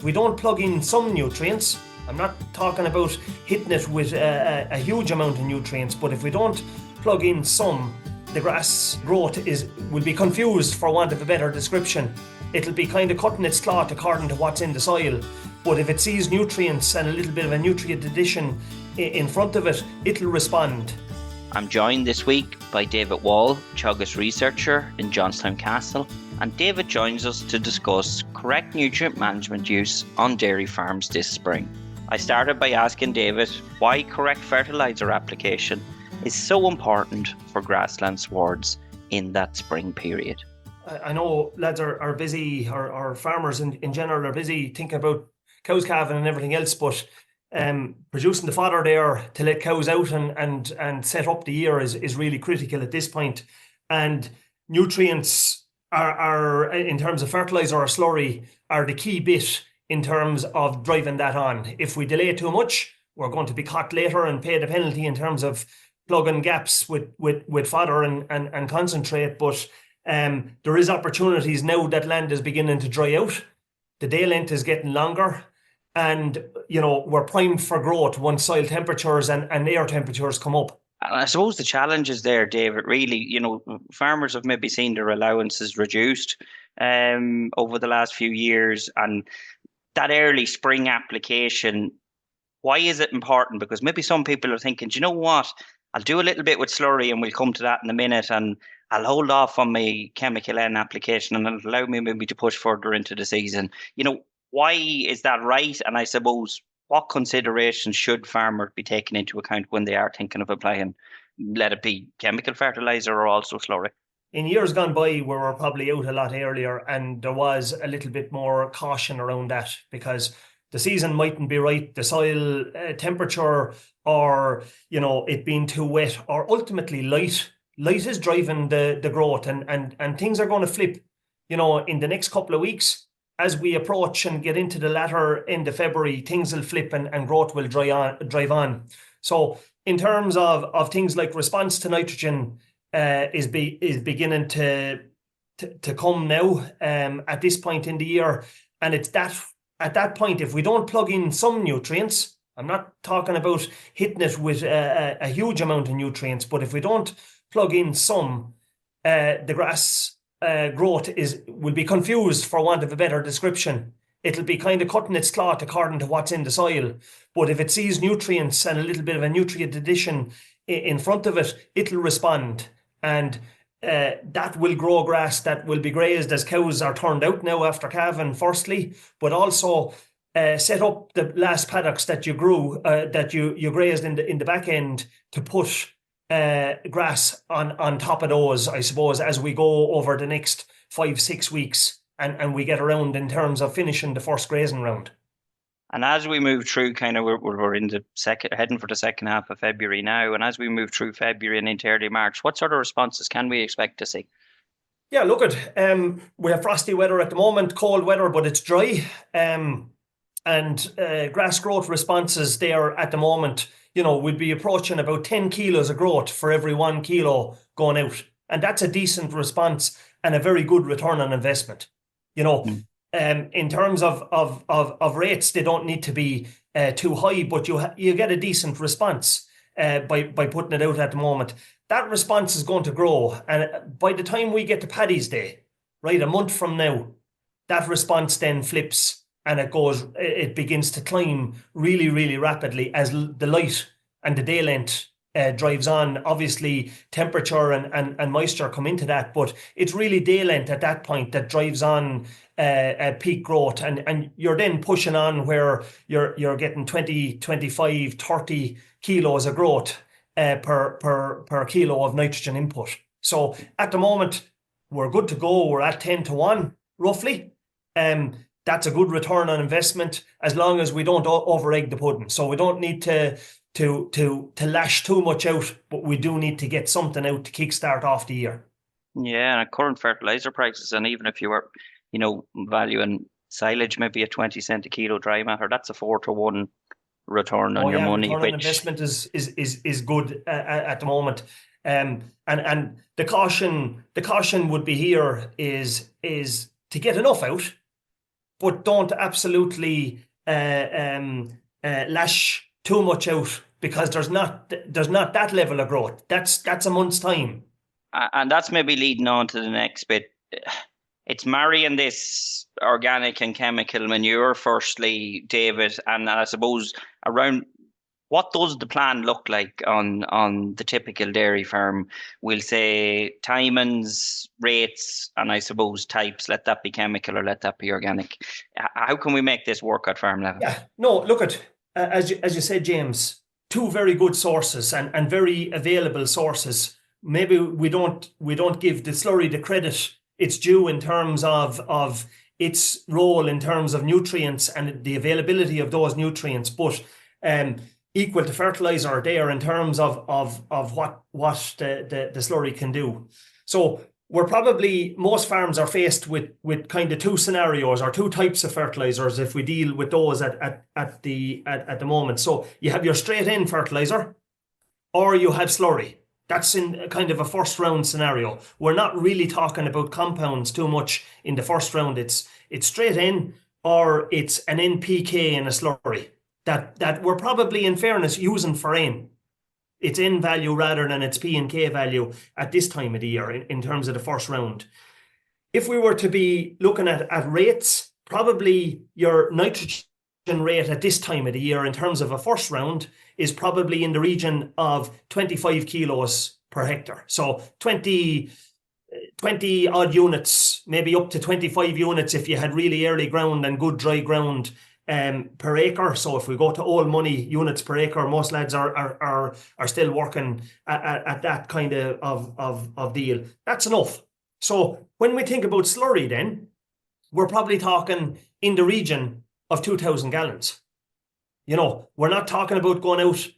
we don't plug in some nutrients, I'm not talking about hitting it with a huge amount of nutrients, but if we don't plug in some, the grass growth will be confused, for want of a better description. It'll be kind of cutting its cloth according to what's in the soil. But if it sees nutrients and a little bit of a nutrient addition in front of it, it'll respond. I'm joined this week by David Wall, Teagasc Researcher in Johnstown Castle, and David joins us to discuss correct nutrient management use on dairy farms this spring. I started by asking David why correct fertiliser application is so important for grassland swards in that spring period. I know lads are busy, or farmers in general are busy thinking about cows calving and everything else, but producing the fodder there to let cows out and set up the year is really critical at this point. And nutrients are in terms of fertiliser or slurry, are the key bit in terms of driving that on. If we delay too much, we're going to be caught later and pay the penalty in terms of plugging gaps with fodder and concentrate. But there is opportunities now that land is beginning to dry out. The day length is getting longer, and we're primed for growth once soil temperatures and air temperatures come up. And I suppose the challenge is there, David, really, farmers have maybe seen their allowances reduced over the last few years, and that early spring application, why is it important? Because maybe some people are thinking, do you know what, I'll do a little bit with slurry and we'll come to that in a minute, and I'll hold off on my chemical N application and it'll allow me maybe to push further into the season. Why is that right? And I suppose what considerations should farmers be taking into account when they are thinking of applying, let it be chemical fertiliser or also slurry? In years gone by, we were probably out a lot earlier, and there was a little bit more caution around that because the season mightn't be right, the soil temperature, or it being too wet, or ultimately light. Light is driving the growth, and things are going to flip. In the next couple of weeks, as we approach and get into the latter end of February, things will flip and growth will drive on. So in terms of things like response to nitrogen is beginning to come now at this point in the year. And it's that at that point, if we don't plug in some nutrients, I'm not talking about hitting it with a huge amount of nutrients, but if we don't plug in some, the grass growth will be confused, for want of a better description. It'll be kind of cutting its cloth according to what's in the soil. But if it sees nutrients and a little bit of a nutrient addition in front of it, it'll respond. And that will grow grass that will be grazed as cows are turned out now after calving, firstly, but also set up the last paddocks that you grew, that you grazed in the back end, to put grass on top of those, I suppose, as we go over the next 5-6 weeks and we get around in terms of finishing the first grazing round. And as we move through, we're in the heading for the second half of February now, and as we move through February and into early March, what sort of responses can we expect to see? Yeah, look we have frosty weather at the moment, cold weather, but it's dry, and grass growth responses there at the moment. We'd be approaching about 10 kilos of growth for every 1 kilo going out. And that's a decent response and a very good return on investment. In terms of rates, they don't need to be too high, but you get a decent response by putting it out at the moment. That response is going to grow. And by the time we get to Paddy's Day, right, a month from now, that response then flips. And it begins to climb really, really rapidly as the light and the day length drives on. Obviously, temperature and moisture come into that, but it's really day length at that point that drives on peak growth. And you're then pushing on where you're getting 20, 25, 30 kilos of growth per kilo of nitrogen input. So at the moment, we're good to go. We're at 10-1, roughly. That's a good return on investment as long as we don't over egg the pudding. So we don't need to lash too much out, but we do need to get something out to kickstart off the year. Yeah, and current fertiliser prices, and even if you were, valuing silage maybe at 20 cent a kilo dry matter, that's a 4-to-1 return on your money. Return on investment is good at the moment. And the caution would be here is to get enough out. but don't absolutely lash too much out, because there's not that level of growth. That's a month's time. And that's maybe leading on to the next bit. It's marrying this organic and chemical manure, firstly, David, and I suppose around what does the plan look like on the typical dairy farm? We'll say timings, rates, and I suppose types. Let that be chemical or let that be organic. How can we make this work at farm level? Yeah, no, look at as you said, James, two very good sources and very available sources. Maybe we don't give the slurry the credit it's due in terms of its role in terms of nutrients and the availability of those nutrients, but equal to fertilizer there in terms of what the slurry can do. So we're probably, most farms are faced with kind of two scenarios or two types of fertilizers if we deal with those at the moment. So you have your straight in fertilizer, or you have slurry. That's in kind of a first round scenario. We're not really talking about compounds too much in the first round. It's straight in, or it's an NPK in a slurry that we're probably, in fairness, using for N. It's N value rather than its P and K value at this time of the year in terms of the first round. If we were to be looking at rates, probably your nitrogen rate at this time of the year in terms of a first round is probably in the region of 25 kilos per hectare. So 20 odd units, maybe up to 25 units if you had really early ground and good dry ground per acre. So if we go to old money units per acre, most lads are still working at that kind of deal. That's enough. So when we think about slurry, then we're probably talking in the region of 2,000 gallons. We're not talking about going out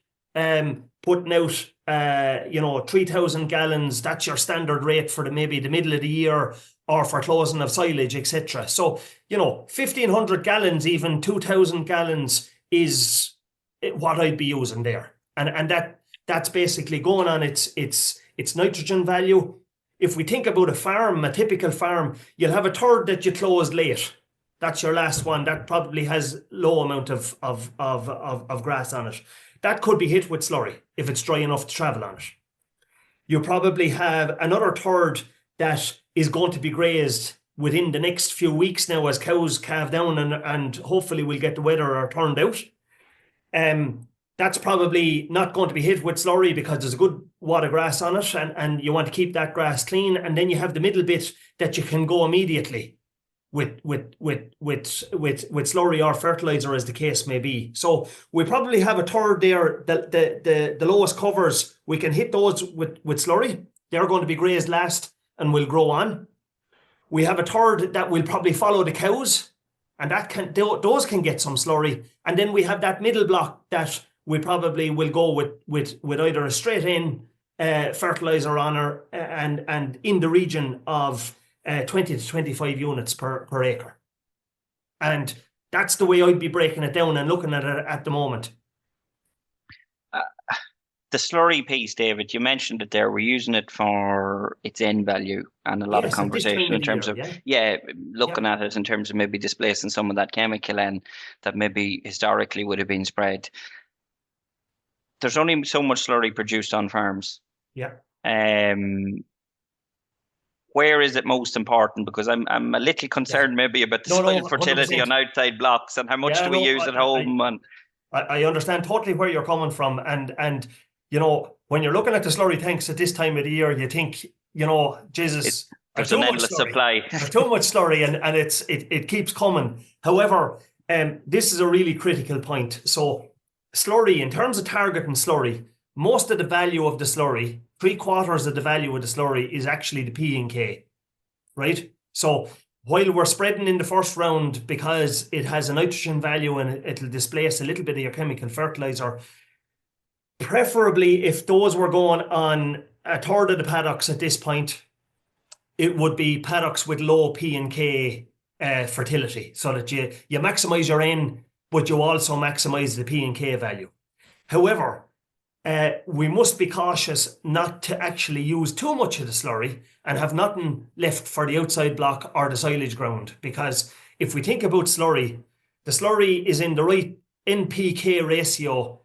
putting out 3,000 gallons. That's your standard rate for maybe the middle of the year, or for closing of silage, etc. So 1,500 gallons, even 2,000 gallons is what I'd be using there, and that's basically going on its nitrogen value. If we think about a typical farm, you'll have a third that you closed late. That's your last one. That probably has low amount of grass on it. That could be hit with slurry if it's dry enough to travel on it. You probably have another third that is going to be grazed within the next few weeks now as cows calve down and hopefully we'll get the weather turned out. That's probably not going to be hit with slurry because there's a good wad of grass on it and you want to keep that grass clean. And then you have the middle bit that you can go immediately with slurry or fertilizer, as the case may be. So we probably have a third there. The lowest covers, we can hit those with slurry. They're going to be grazed last and will grow on. We have a third that will probably follow the cows, and those can get some slurry. And then we have that middle block that we probably will go with either a straight in fertilizer on her and in the region of 20 to 25 units per acre. And that's the way I'd be breaking it down and looking at it at the moment. The slurry piece, David, you mentioned it there. We're using it for its N value and a lot of conversation in terms of looking at it in terms of maybe displacing some of that chemical N that maybe historically would have been spread. There's only so much slurry produced on farms. Yeah. Where is it most important? Because I'm a little concerned maybe about the soil fertility on outside blocks and how much do we use at home. I understand totally where you're coming from, and when you're looking at the slurry tanks at this time of the year, you think, Jesus, there's an endless supply. There's too much slurry, and it keeps coming. However, this is a really critical point. So slurry, in terms of targeting slurry, most of the value of the slurry, 3/4 of the value of the slurry is actually the P and K, right? So while we're spreading in the first round because it has a nitrogen value and it'll displace a little bit of your chemical fertilizer, preferably if those were going on a third of the paddocks at this point, it would be paddocks with low P and K fertility, so that you maximize your N, but you also maximize the P and K value. However, we must be cautious not to actually use too much of the slurry and have nothing left for the outside block or the silage ground, because if we think about slurry, the slurry is in the right NPK ratio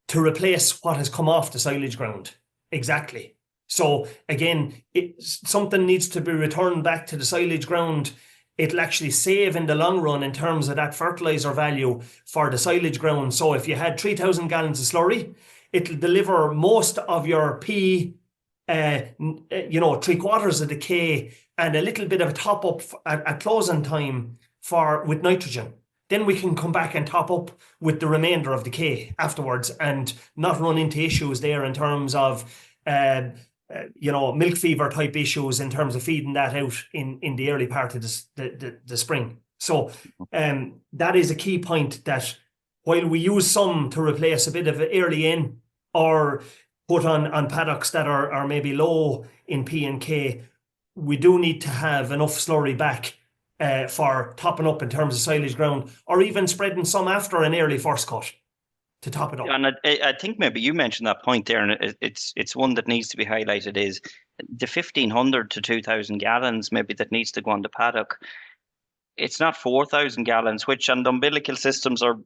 to replace what has come off the silage ground. Exactly. So again, something needs to be returned back to the silage ground. It'll actually save in the long run in terms of that fertiliser value for the silage ground. So if you had 3,000 gallons of slurry, it'll deliver most of your P, 3/4 of the K, and a little bit of a top up at closing time with nitrogen. Then we can come back and top up with the remainder of the K afterwards and not run into issues there in terms of milk fever type issues in terms of feeding that out in the early part of the spring. So that is a key point, that while we use some to replace a bit of early in or put on paddocks that are maybe low in P and K, we do need to have enough slurry back for topping up in terms of silage ground, or even spreading some after an early first cut to top it up. And I think maybe you mentioned that point there, and it's one that needs to be highlighted, is the 1,500 to 2,000 gallons maybe that needs to go on the paddock. It's not 4,000 gallons, which, and umbilical systems are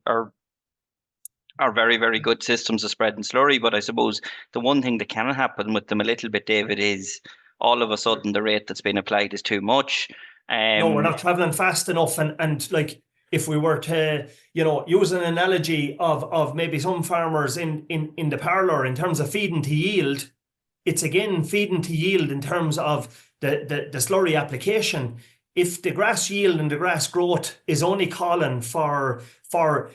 very, very good systems of spreading slurry. But I suppose the one thing that can happen with them a little bit, David, is all of a sudden the rate that's been applied is too much. No, we're not traveling fast enough, and like, if we were to, use an analogy of maybe some farmers in the parlour in terms of feeding to yield, it's again feeding to yield in terms of the slurry application. If the grass yield and the grass growth is only calling for over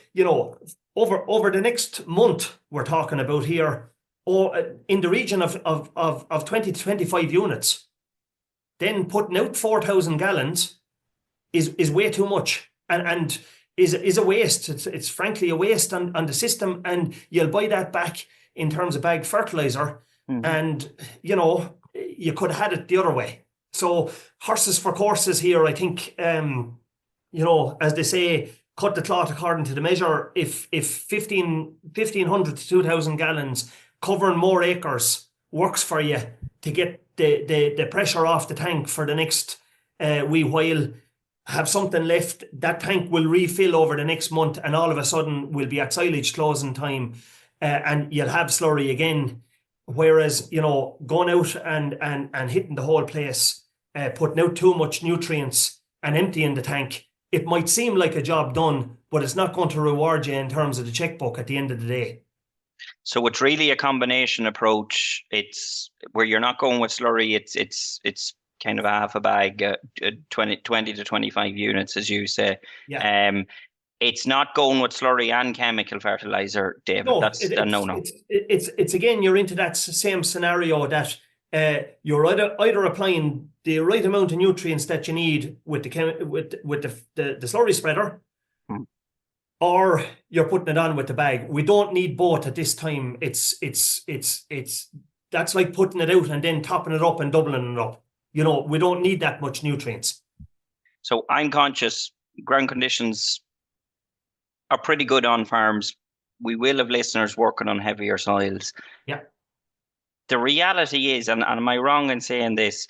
the next month, we're talking about here, or in the region of 20 to 25 units, then putting out 4,000 gallons is way too much, and is a waste. It's frankly a waste on the system, and you'll buy that back in terms of bag fertiliser, and you could have had it the other way. So horses for courses here, I think. As they say, cut the cloth according to the measure. If 1,500 to 2,000 gallons covering more acres works for you to get the pressure off the tank for the next wee while, have something left, that tank will refill over the next month, and all of a sudden we'll be at silage closing time, and you'll have slurry again. Whereas, going out and hitting the whole place, putting out too much nutrients and emptying the tank, it might seem like a job done, but it's not going to reward you in terms of the checkbook at the end of the day. So it's really a combination approach. It's where you're not going with slurry. It's kind of a half a bag, 20 to 25 units, as you say. Yeah. It's not going with slurry and chemical fertilizer, David. No, that's a no-no. It's again, you're into that same scenario that you're either applying the right amount of nutrients that you need with the slurry spreader, or you're putting it on with the bag. We don't need both at this time. It's that's like putting it out and then topping it up and doubling it up. We don't need that much nutrients. So I'm conscious ground conditions are pretty good on farms. We will have listeners working on heavier soils. Yeah. The reality is, and am I wrong in saying this,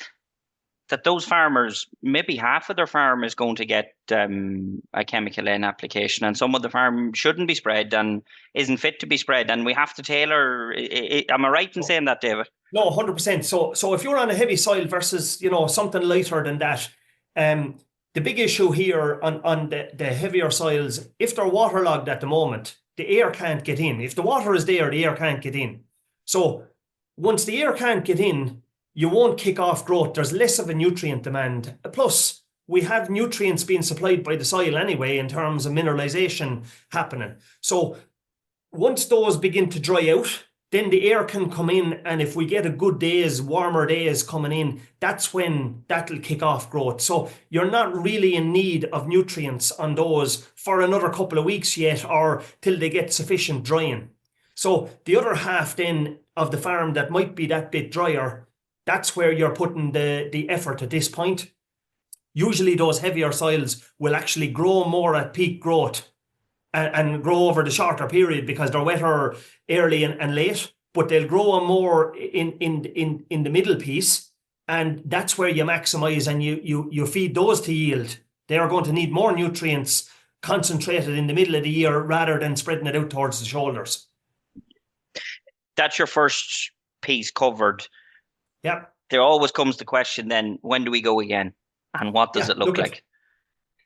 that those farmers, maybe half of their farm is going to get a chemical N application, and some of the farm shouldn't be spread and isn't fit to be spread, and we have to tailor. Am I right in saying that, David? No, 100%. So if you're on a heavy soil versus something lighter than that, the big issue here on the heavier soils, if they're waterlogged at the moment, the air can't get in. If the water is there, the air can't get in. So once the air can't get in, you won't kick off growth. There's less of a nutrient demand. Plus, we have nutrients being supplied by the soil anyway in terms of mineralization happening. So once those begin to dry out, then the air can come in, and if we get a good days, warmer days coming in, that's when that'll kick off growth. So you're not really in need of nutrients on those for another couple of weeks yet, or till they get sufficient drying. So the other half then of the farm that might be that bit drier, that's where you're putting the effort at this point. Usually those heavier soils will actually grow more at peak growth and grow over the shorter period because they're wetter early and late, but they'll grow more in the middle piece, and that's where you maximize and you feed those to yield They are going to need more nutrients concentrated in the middle of the year rather than spreading it out towards the shoulders. That's your first piece covered. Yeah. There always comes the question then, when do we go again? And what does it look like?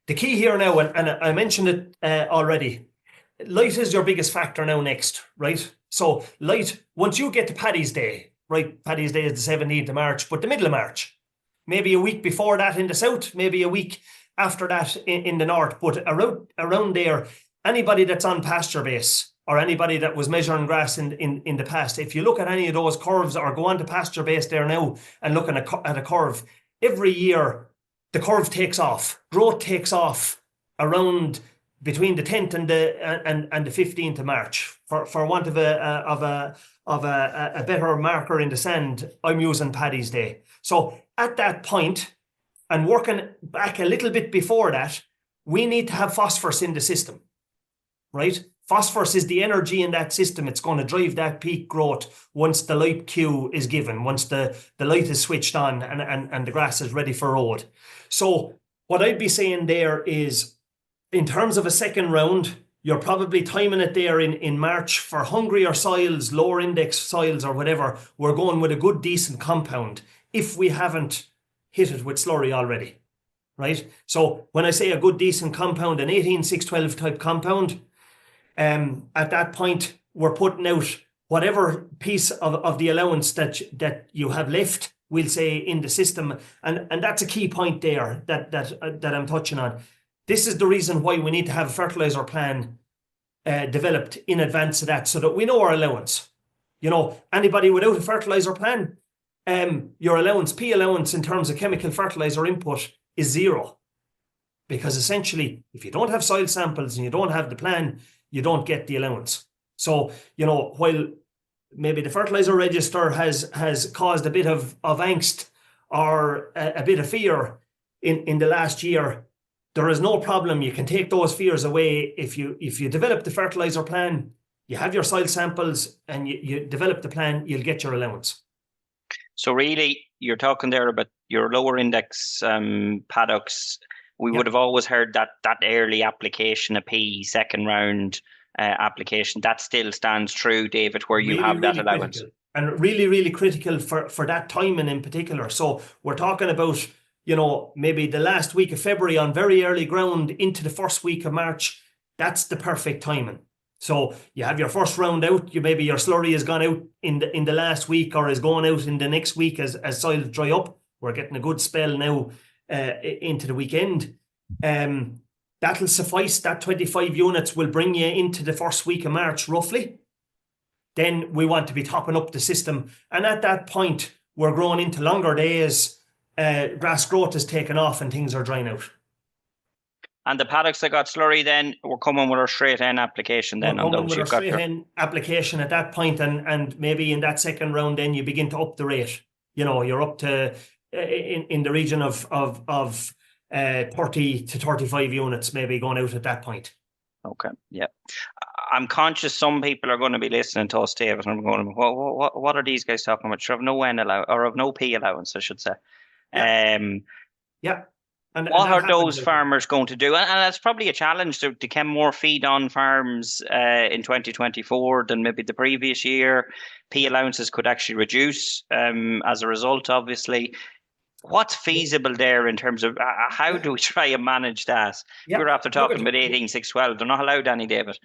The key here now, and I mentioned it already, light is your biggest factor now next, right? So light, once you get to Paddy's Day, right? Paddy's Day is the 17th of March, but the middle of March, maybe a week before that in the south, maybe a week after that in the north, but around there, anybody that's on pasture base or anybody that was measuring grass in the past, if you look at any of those curves or go on to pasture base there now and look at a curve, every year the curve takes off, growth takes off around between the 10th and the 15th of March. For want of a better marker in the sand, I'm using Paddy's Day. So at that point, and working back a little bit before that, we need to have phosphorus in the system, right? Phosphorus is the energy in that system. It's going to drive that peak growth once the light cue is given, once the light is switched on and the grass is ready for road. So what I'd be saying there is, in terms of a second round, you're probably timing it there in March. For hungrier soils, lower index soils or whatever, we're going with a good, decent compound if we haven't hit it with slurry already, right? So when I say a good, decent compound, an 18-6-12 type compound, at that point, we're putting out whatever piece of the allowance that you have left, we'll say, in the system. And that's a key point there that I'm touching on. This is the reason why we need to have a fertiliser plan developed in advance of that so that we know our allowance. You know, anybody without a fertiliser plan, your allowance, P allowance in terms of chemical fertiliser input is zero. Because essentially, if you don't have soil samples and you don't have the plan, you don't get the allowance. So, you know, while maybe the fertiliser register has caused a bit of angst or a bit of fear in the last year, there is no problem. You can take those fears away if you develop the fertiliser plan, you have your soil samples and you develop the plan, you'll get your allowance. So really, you're talking there about your lower index paddocks. We would have always heard that early application, a P second round application, that still stands true, David, where you have that allowance. Critical. And really, really critical for that timing in particular. So we're talking about, you know, maybe the last week of February on very early ground into the first week of March. That's the perfect timing. So you have your first round out, maybe your slurry has gone out in the last week or is going out in the next week as soils dry up. We're getting a good spell now into the weekend. That'll suffice. That 25 units will bring you into the first week of March roughly. Then we want to be topping up the system. And at that point, we're growing into longer days. Grass growth is taken off and things are drying out. And the paddocks that got slurry, then we're coming with our straight end application then on those. We're coming with our straight end application at that point, and maybe in that second round, then you begin to up the rate. You know, you're up to in the region of 30 to 35 units maybe going out at that point. Okay, yeah. I'm conscious some people are going to be listening to us, David, and I'm going, what are these guys talking about? Sure, of no N allowance, or of no P allowance, I should say. Yeah. And what are those farmers going to do? And that's probably a challenge to get more feed on farms in 2024 than maybe the previous year. P allowances could actually reduce as a result, obviously. What's feasible there in terms of how do we try and manage that? We're after talking about 18-6-12. They're not allowed any, David.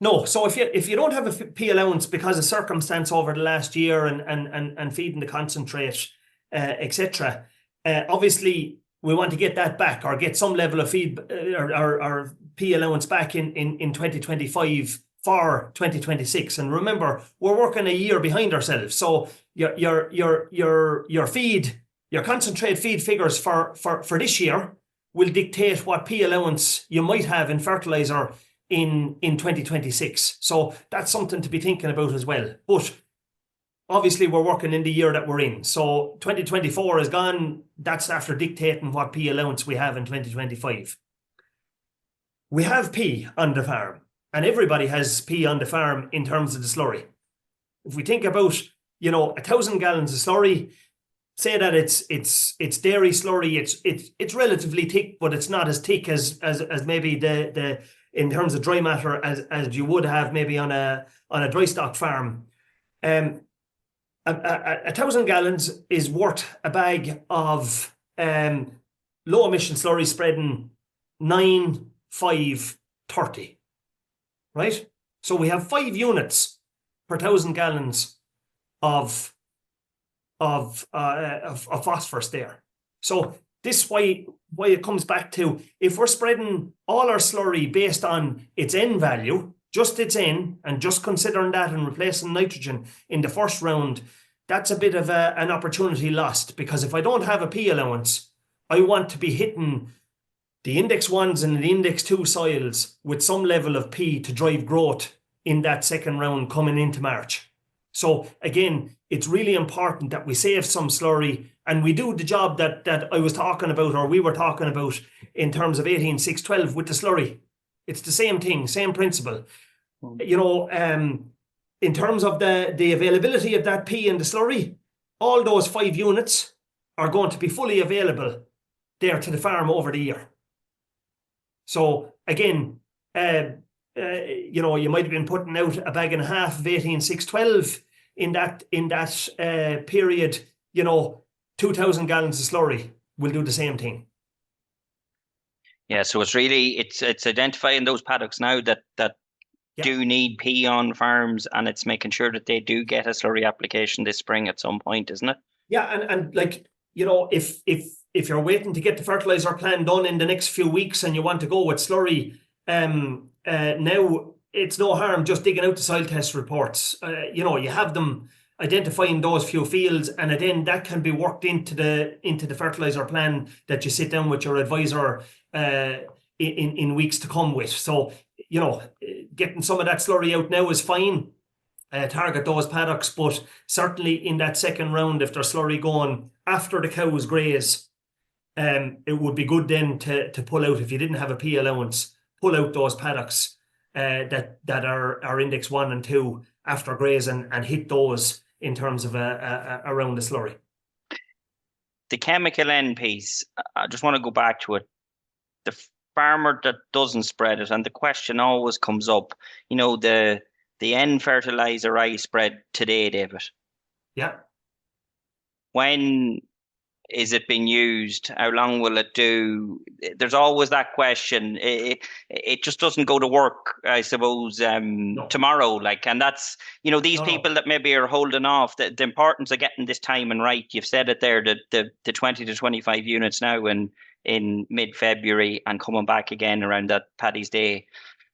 No. So if you don't have a P allowance because of circumstance over the last year and feeding the concentrate, etc., obviously we want to get that back or get some level of feed or P allowance back in 2025 for 2026. And remember, we're working a year behind ourselves. So your feed, your concentrate feed figures for this year will dictate what P allowance you might have in fertiliser in 2026. So that's something to be thinking about as well. But obviously, we're working in the year that we're in. So 2024 is gone. That's after dictating what P allowance we have in 2025. We have P on the farm, and everybody has P on the farm in terms of the slurry. If we think about, 1,000 gallons of slurry, say that it's dairy slurry. It's relatively thick, but it's not as thick as maybe the in terms of dry matter as you would have maybe on a dry stock farm. A 1,000 gallons is worth a bag of low emission slurry spreading 9, 5, 30. Right? So we have 5 units per 1,000 gallons of phosphorus there. So this why it comes back to, if we're spreading all our slurry based on its N value, just its N, and just considering that and replacing nitrogen in the first round, that's a bit of an opportunity lost, because if I don't have a P allowance, I want to be hitting the index 1s and the index 2 soils with some level of P to drive growth in that second round coming into March. So again, it's really important that we save some slurry and we do the job that I was talking about, or we were talking about, in terms of 18-6-12 with the slurry. It's the same thing, same principle. You know, in terms of the availability of that P in the slurry, all those 5 units are going to be fully available there to the farm over the year. So again, you know, you might have been putting out a bag and a half of 18-6-12 in that period. You know, 2,000 gallons of slurry will do the same thing. Yeah, so it's really it's identifying those paddocks now that do need P on farms, and it's making sure that they do get a slurry application this spring at some point, isn't it? Yeah, and like, you know, if you're waiting to get the fertilizer plan done in the next few weeks and you want to go with slurry, now it's no harm just digging out the soil test reports. You know, you have them identifying those few fields, and then that can be worked into the fertilizer plan that you sit down with your advisor in weeks to come with. So, you know, getting some of that slurry out now is fine. Target those paddocks, but certainly in that second round, if there's slurry going after the cows graze, it would be good then to pull out, if you didn't have a P allowance, pull out those paddocks that are index 1 and 2 after grazing, and hit those in terms of around the slurry. The chemical N piece, I just want to go back to it. The farmer that doesn't spread it, and the question always comes up, you know, the N fertilizer I spread today, David. Yeah. When is it being used? How long will it do? There's always that question. It just doesn't go to work, I suppose, No. tomorrow. Like, and that's, you know, these people that maybe are holding off, the importance of getting this timing right. You've said it there, the 20 to 25 units now in mid-February, and coming back again around that Paddy's Day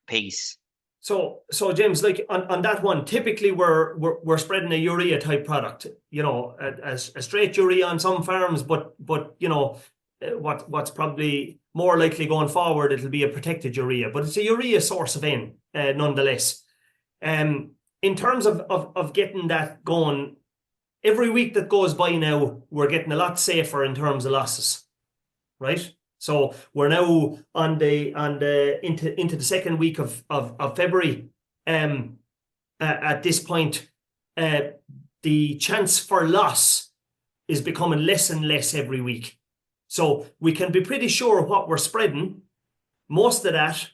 piece. So James, like on that one, typically we're spreading a urea type product, you know, a straight urea on some farms, but you know, what's probably more likely going forward, it'll be a protected urea, but it's a urea source of N nonetheless. In terms of getting that going, every week that goes by now, we're getting a lot safer in terms of losses, right? So we're now on the into the second week of February. At this point, the chance for loss is becoming less and less every week. So we can be pretty sure what we're spreading. Most of that,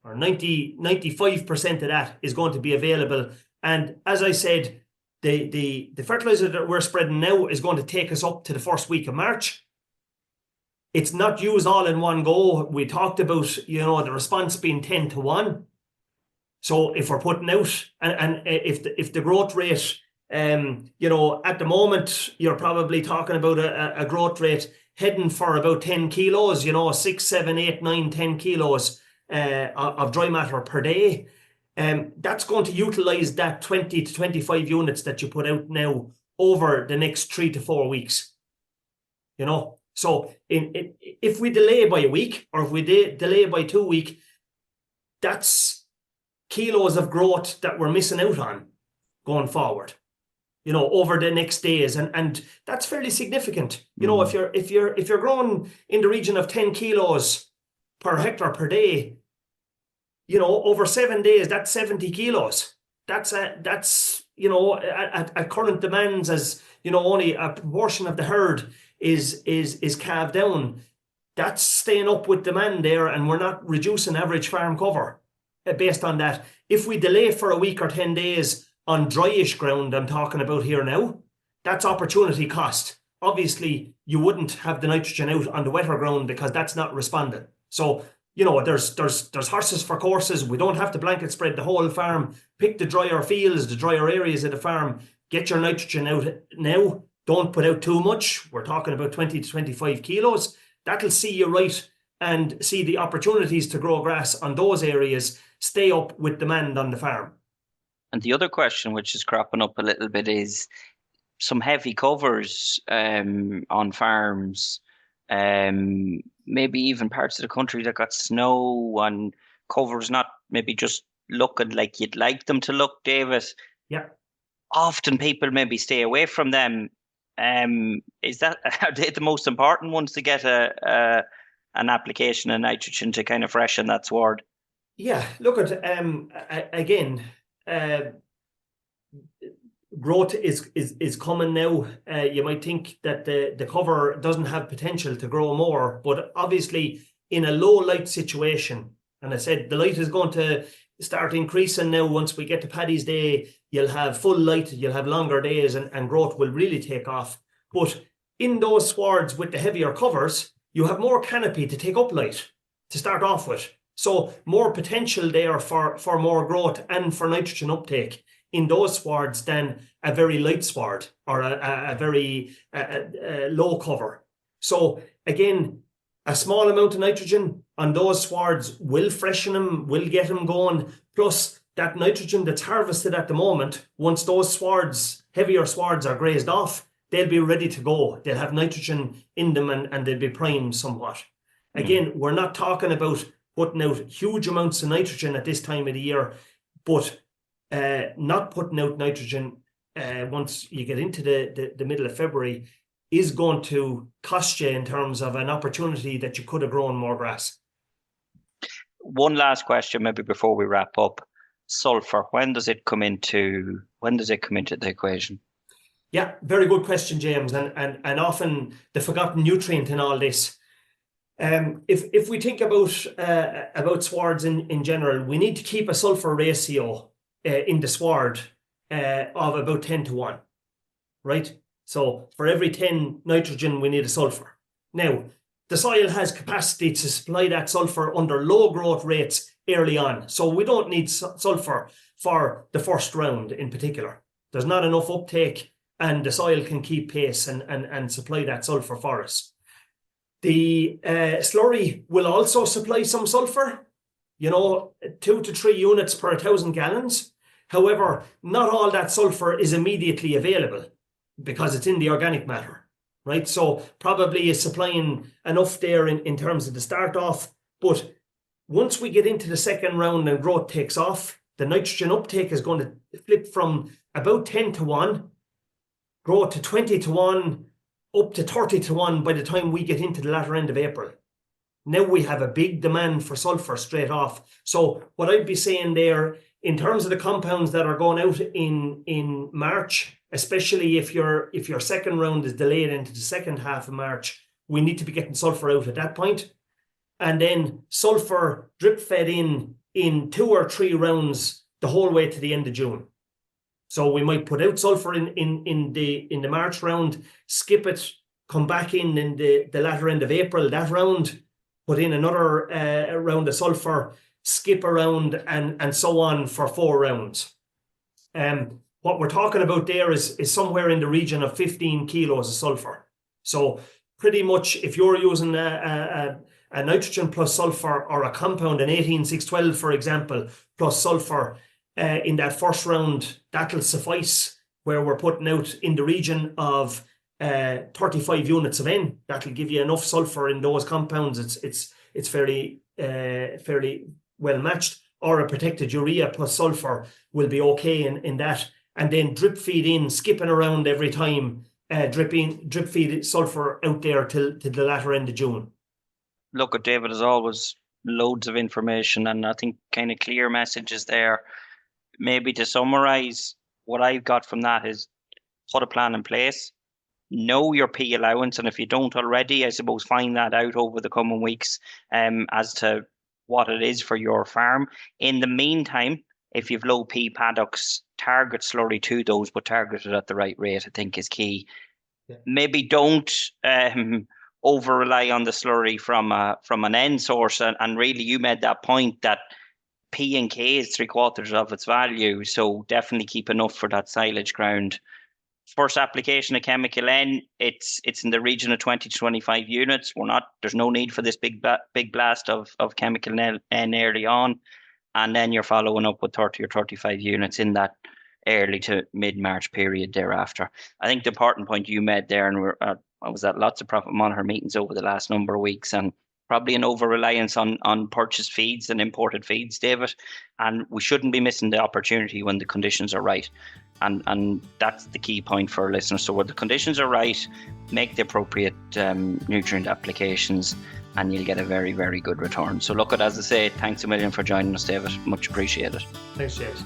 or 95% of that, is going to be available. And as I said, the fertilizer that we're spreading now is going to take us up to the first week of March. It's not used all in one go. We talked about, you know, the response being 10 to 1. So if we're putting out, and if the growth rate, you know, at the moment, you're probably talking about a growth rate heading for about 10 kilos, you know, 6, 7, 8, 9, 10 kilos of dry matter per day. That's going to utilize that 20 to 25 units that you put out now over the next 3 to 4 weeks, you know. So if we delay by a week, or if we delay by 2 weeks, that's kilos of growth that we're missing out on going forward, you know, over the next days, and that's fairly significant. You know, if you're growing in the region of 10 kilos per hectare per day, you know, over 7 days, that's 70 kilos. That's at current demands, as only a proportion of the herd is calved down, that's staying up with demand there, and we're not reducing average farm cover based on that. If we delay for a week or 10 days on dryish ground, I'm talking about here now, that's opportunity cost. Obviously, you wouldn't have the nitrogen out on the wetter ground because that's not responding. So, there's horses for courses. We don't have to blanket spread the whole farm. Pick the drier fields, the drier areas of the farm. Get your nitrogen out now. Don't put out too much. We're talking about 20 to 25 kilos. That'll see you right and see the opportunities to grow grass on those areas stay up with demand on the farm. And the other question which is cropping up a little bit is some heavy covers on farms, maybe even parts of the country that got snow and covers not maybe just looking like you'd like them to look, David. Yeah. Often people maybe stay away from them. Are they the most important ones to get an application of nitrogen to kind of freshen that sward? Yeah, look at again, growth is coming now. You might think that the cover doesn't have potential to grow more, but obviously in a low light situation, and I said the light is going to start increasing now. Once we get to Paddy's Day, you'll have full light, you'll have longer days, and growth will really take off. But in those swards with the heavier covers, you have more canopy to take up light to start off with. So more potential there for more growth and for nitrogen uptake in those swards than a very light sward or a very low cover. So again, a small amount of nitrogen on those swards will freshen them, will get them going. Plus that nitrogen that's harvested at the moment, once those swards, heavier swards, are grazed off, they'll be ready to go. They'll have nitrogen in them and they'll be primed somewhat. Again, we're not talking about putting out huge amounts of nitrogen at this time of the year, but not putting out nitrogen once you get into the middle of February is going to cost you in terms of an opportunity that you could have grown more grass. One last question, maybe before we wrap up. Sulfur, when does it come into the equation? Yeah, very good question, James, and often the forgotten nutrient in all this. If we think about swards in general, we need to keep a sulfur ratio in the sward of about 10 to 1, right? So for every 10 nitrogen, we need a sulfur. Now, the soil has capacity to supply that sulfur under low growth rates early on. So we don't need sulfur for the first round in particular. There's not enough uptake and the soil can keep pace and supply that sulfur for us. The slurry will also supply some sulfur, 2 to 3 units per 1,000 gallons. However, not all that sulfur is immediately available because it's in the organic matter, right? So probably is supplying enough there in terms of the start off. But once we get into the second round and growth takes off, the nitrogen uptake is going to flip from about 10 to 1, grow to 20 to 1, up to 30 to 1 by the time we get into the latter end of April. Now we have a big demand for sulfur straight off. So what I'd be saying there, in terms of the compounds that are going out in March, especially if your second round is delayed into the second half of March, we need to be getting sulfur out at that point. And then sulfur drip fed in 2 or 3 rounds the whole way to the end of June. So we might put out sulfur in the March round, skip it, come back in the latter end of April, that round, put in another round of sulfur, skip around, and so on for 4 rounds. What we're talking about there is somewhere in the region of 15 kilos of sulfur. So pretty much if you're using a nitrogen plus sulfur or a compound, an 18-6-12, for example, plus sulfur, in that first round, that'll suffice, where we're putting out in the region of 35 units of N. That'll give you enough sulfur in those compounds. It's fairly well matched. Or a protected urea plus sulfur will be okay in that. And then drip feed in, skipping around every time, drip feed sulfur out there till the latter end of June. Look, at David, as always, loads of information and I think kind of clear messages there. Maybe to summarize, what I've got from that is put a plan in place, know your P allowance, and if you don't already, I suppose find that out over the coming weeks as to what it is for your farm. In the meantime, if you've low P paddocks, target slurry to those, but target it at the right rate, I think is key. Yeah. Maybe don't over rely on the slurry from an end source, and really you made that point that P and K is 3/4 of its value, so definitely keep enough for that silage ground. First application of chemical N, it's in the region of 20 to 25 units. There's no need for this big blast of chemical N early on, and then you're following up with 30 or 35 units in that early to mid-March period thereafter. I think the important point you made there, and I was at lots of profit monitor meetings over the last number of weeks, and probably an over-reliance on purchased feeds and imported feeds, David, and we shouldn't be missing the opportunity when the conditions are right. And that's the key point for our listeners. So when the conditions are right, make the appropriate nutrient applications, and you'll get a very, very good return. So look, as I say, thanks a million for joining us, David. Much appreciated. Thanks, James.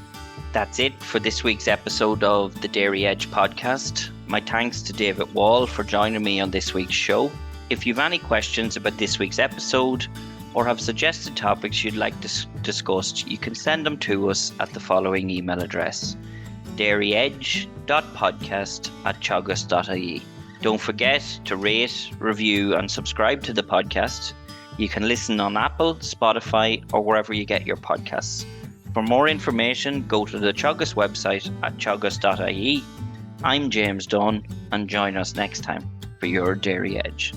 That's it for this week's episode of the Dairy Edge podcast. My thanks to David Wall for joining me on this week's show. If you've any questions about this week's episode or have suggested topics you'd like discussed, you can send them to us at the following email address: dairyedge.podcast@teagasc.ie. Don't forget to rate, review and subscribe to the podcast. You can listen on Apple, Spotify or wherever you get your podcasts. For more information, go to the Teagasc website at teagasc.ie. I'm James Dunne, and join us next time for your Dairy Edge.